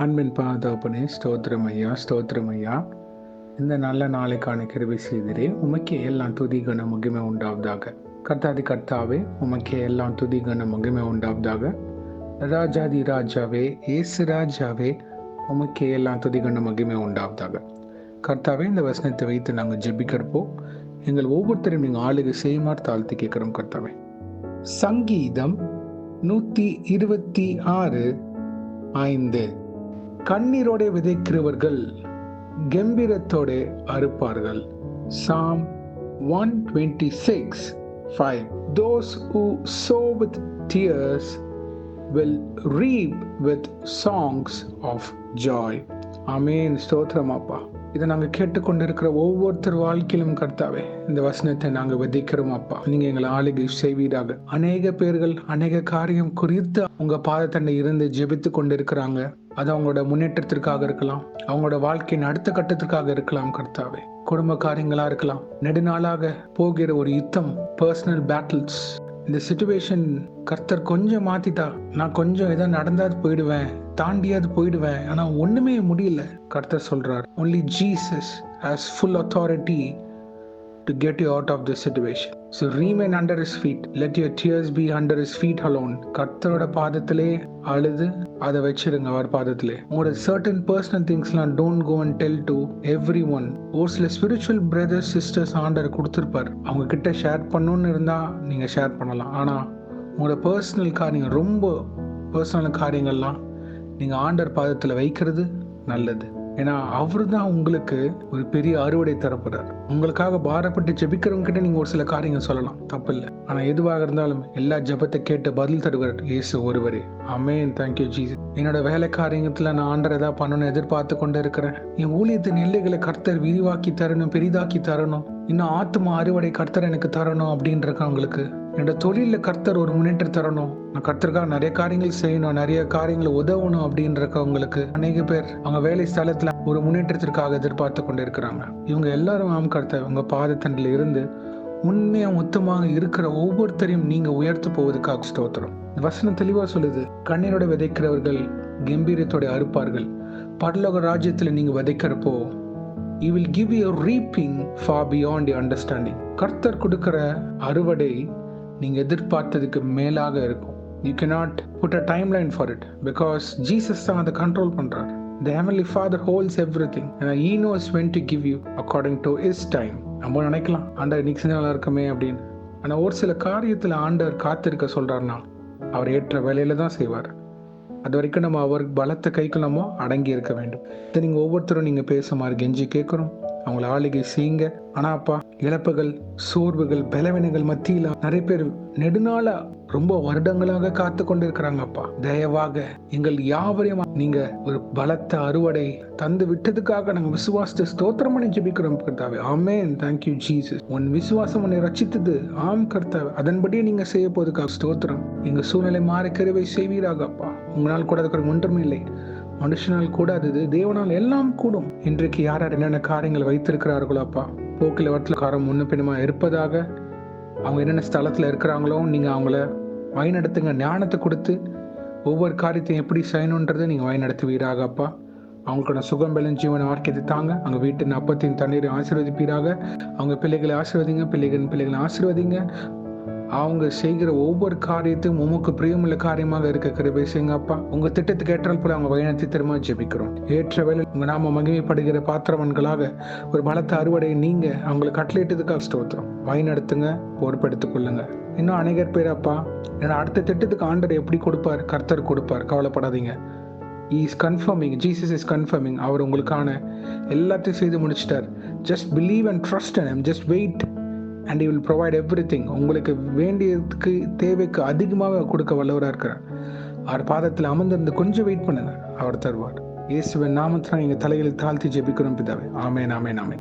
அன்பின் பாதகப்பனே ஸ்தோத்திரம் ஐயா, ஸ்தோத்திரம் ஐயா. இந்த நல்ல நாளைக்கான கிருபை செய்திரே. உமக்கே எல்லாம் துதி கன மகிமை உண்டாவதாக. கர்த்தாதி கர்த்தாவே, உமக்கே எல்லாம் துதி கன மகிமை உண்டாவதாக. ராஜாதி ராஜாவே, ஏசு ராஜாவே, உமக்கே எல்லாம் துதி கன மகிமை உண்டாவதாக. கர்த்தாவே, இந்த வசனத்தை வைத்து நாங்கள் ஜெபிக்கிறப்போ எங்கள் ஒவ்வொருத்தரையும் நீங்கள் ஆளுகை செய்யுமாறு தாழ்த்தி கேட்கிறோம். கர்த்தாவே, சங்கீதம் 126:5. கண்ணீரோட விதைக்கிறவர்கள் கம்பீரத்தோட அறுப்பார்கள். Psalm 126:5. Those who sow with tears will reap with songs of joy. ஆமென். ஸ்தோத்திரம் அப்பா. இதை நாங்கள் கேட்டுக்கொண்டிருக்கிற ஒவ்வொருத்தர் வாழ்க்கையிலும் கர்த்தாவே, இந்த வசனத்தை நாங்கள் விதைக்கிறோம் அப்பா. நீங்க எங்களை ஆளுகை செய்வீராக. அநேக பேர்கள் அநேக காரியம் குறித்து உங்க பாதத்தண்டை இருந்து ஜெபித்து கொண்டிருக்கிறாங்க. அது அவங்களோட முன்னேற்றத்திற்காக இருக்கலாம், அவங்களோட வாழ்க்கையின் அடுத்த கட்டத்திற்காக இருக்கலாம். கர்த்தாவே, குடும்ப காரியங்களா இருக்கலாம், நெடுநாளாக போகிற ஒரு யுத்தம், பர்சனல் பேட்டில்ஸ். இந்த சிச்சுவேஷன் கர்த்தர் கொஞ்சம் மாத்திட்டா நான் கொஞ்சம் ஏதோ நடந்தாது போயிடுவேன், தாண்டியாவது போயிடுவேன், ஆனா ஒண்ணுமே முடியல. கர்த்தர் சொல்றார், only Jesus has full authority to get you out of this situation. So remain under his feet. Let your tears be under his feet alone. கர்த்தரோட பாதத்திலே அழுது அதை வச்சிருங்க. அவர் பாதத்திலே உங்களோட certain personal thingsலாம் don't go and tell to everyone. ஒரு சில spiritual brothers sisters ஆண்டவர் கொடுத்திருப்பார், அவங்க கிட்ட ஷேர் பண்ணணும்னு இருந்தா நீங்க ஷேர் பண்ணலாம். ஆனா உங்களோட பர்சனல் காரியங்கள், ரொம்ப பர்சனல் காரியங்கள்லாம் நீங்க ஆண்டவர் பாதத்துல வைக்கிறது நல்லது. ஏன்னா அவரு தான் உங்களுக்கு ஒரு பெரிய அறுவடை தரப்படுறார். உங்களுக்காக பாரப்பட்டு ஜெபிக்கிறவங்க கிட்ட நீங்க ஒரு சில காரியங்கள் சொல்லலாம், தப்பு இல்லை. ஆனா எதுவாக இருந்தாலும் எல்லா ஜெபத்தை கேட்டு பதில் தருவார் இயேசு ஒருவரே. ஆமென். Thank you Jesus. என்னோட வேலை காரியத்துல நான் ஆண்டர் ஏதாவது பண்ணணும்னு எதிர்பார்த்து கொண்டு இருக்கிறேன். என் ஊழியத்தின் எல்லைகளை கர்த்தர் விரிவாக்கி தரணும், பெரிதாக்கி தரணும், இன்னும் ஆத்மா அறுவடை கர்த்தர் எனக்கு தரணும் அப்படின்றவங்களுக்கு, என்னோட தொழில கர்த்தர் ஒரு முன்னேற்றம் தரணும், நான் கர்த்தருக்காக நிறைய காரியங்கள் செய்யணும், நிறைய காரியங்களை உதவணும் அப்படின்றவங்களுக்கு, அநேக பேர் அவங்க வேலை ஸ்தலத்துல ஒரு முன்னேற்றத்திற்காக எதிர்பார்த்து கொண்டு இருக்கிறாங்க. இவங்க எல்லாரும் ஆம் கர்த்தர் உங்க பாதத்தண்டில் இருந்து உண்மையா மொத்தமாக இருக்கிற ஒவ்வொருத்தரையும் நீங்க உயர்த்து போவதுக்காக ஸ்தோத்திரம். வசனம் தெளிவா சொல்லுது, கண்ணீரோட விதைக்கிறவர்கள் கம்பீரத்தோட அறுப்பார்கள். பரலோக ராஜ்யத்துல நீங்க விதைக்கிறப்போ He will give you a reaping far beyond your understanding. கர்த்தர் கொடுக்கிற அறுவடை நீங்க எதிர்பார்த்ததுக்கு மேலாக இருக்கும். You cannot put a timeline for it because Jesus தான் அதை கண்ட்ரோல் பண்றார். The Heavenly Father holds everything and He knows when to give you according to His time. நம்ம நினைக்கலாம் ஆண்டவர் இன்னைக்கு செஞ்சா நல்லா இருக்குமே அப்படின்னு. ஆனா ஒரு சில காரியத்துல ஆண்டவர் காத்திருக்க சொல்றாருன்னா அவர் ஏற்ற வேலையில தான் செய்வார். அது வரைக்கும் நம்ம அவர் பலத்தை கைக்கு நம்ம அடங்கி இருக்க வேண்டும். இதை நீங்க ஒவ்வொருத்தரும் நீங்க பேசுமாறு கெஞ்சி கேட்கிறோம். அவங்கள ஆளுகை செய்யுங்க. ஆனா அப்பா, இழப்புகள், சோர்வுகள், பலவீனங்கள் மத்தியில நிறைய பேர் நெடுநாளா ரொம்ப வருடங்களாக காத்து கொண்டு இருக்கிறாங்க. அப்பா, தயவாக எங்கள் யாவரையும் நீங்க ஒரு பலத்த அறுவடை தந்து விட்டதுக்காக நாங்க விசுவாசத்தை ஸ்தோத்திரம் பண்ணி ஜெபிக்கிறோம் கர்த்தாவே. ஆமென். Thank you Jesus. உன் விசுவாசம் உன்னை ரட்சித்தது. ஆம் கர்த்தாவே, அதன்படியே நீங்க செய்ய போதுக்காக ஸ்தோத்திரம். எங்க சூழ்நிலை மாறி கிருபை செய்வீராக அப்பா. உங்களால் கூட அதுக்கு ஒன்றுமே இல்லை, மனுஷனால் கூடாதது தேவனால் எல்லாம் கூடும். இன்றைக்கு யார் யார் என்னென்ன காரியங்கள் வைத்திருக்கிறார்களோ அப்பா, போக்கில் வரத்துல காரம் முன்ன பின்னமா இருப்பதாக, அவங்க என்னென்ன ஸ்தலத்துல இருக்கிறாங்களோ நீங்க அவங்கள வழிநடத்துங்க. ஞானத்தை கொடுத்து ஒவ்வொரு காரியத்தையும் எப்படி செய்யணுன்றதை நீங்க வழிநடத்துவீராக அப்பா. அவங்களுக்கான சுகம் பலன் ஜீவன ஆரோக்கியத்தை தாங்க. அவங்க வீட்டின் அப்பத்தின் தண்ணீரை ஆசீர்வதிப்பீராக. அவங்க பிள்ளைகளை ஆசீர்வதிங்க, பிள்ளைகளை ஆசீர்வதிங்க. அவங்க செய்கிற ஒவ்வொரு காரியத்தையும் உமக்கு பிரியமுள்ள காரியமாக இருக்க கிருபை செய்யுங்க அப்பா. உங்க திட்டத்துக்கு ஏற்றால் போல அவங்க வழிநடத்தி திரும்ப ஜெபிக்கிறோம். ஏற்ற வேலை உங்க நாம மகிமைப்படுகிற பாத்திரவன்களாக ஒரு பலத்த அறுவடை நீங்க அவங்களுக்கு கட்டளையிட்டதுக்காக ஸ்தோத்திரம். வழிநடத்துங்க, பொறுப்பெடுத்துக் கொள்ளுங்க. இன்னும் அநேகர் பேர் அப்பா, ஏன்னா அடுத்த திட்டத்துக்கு ஆண்டர் எப்படி கொடுப்பார், கர்த்தர் கொடுப்பார், கவலைப்படாதீங்க. He is confirming, Jesus is confirming. அவர் உங்களுக்கான எல்லாத்தையும் செய்து முடிச்சிட்டார். Just believe and trust in him. Just wait and he will provide everything. உங்களுக்கு வேண்டியதுக்கு தேவைக்கு அதிகமாக கொடுக்க வல்லவராக இருக்கிறார். அவர் பாதத்தில் அமர்ந்திருந்து கொஞ்சம் வெயிட் பண்ணுங்க, அவர் தருவார். இயேசுவின் நாமத்தில் எங்கள் தலைகளை தாழ்த்தி ஜெபிக்கிறோம் பிதாவே. ஆமென், ஆமென், ஆமென்.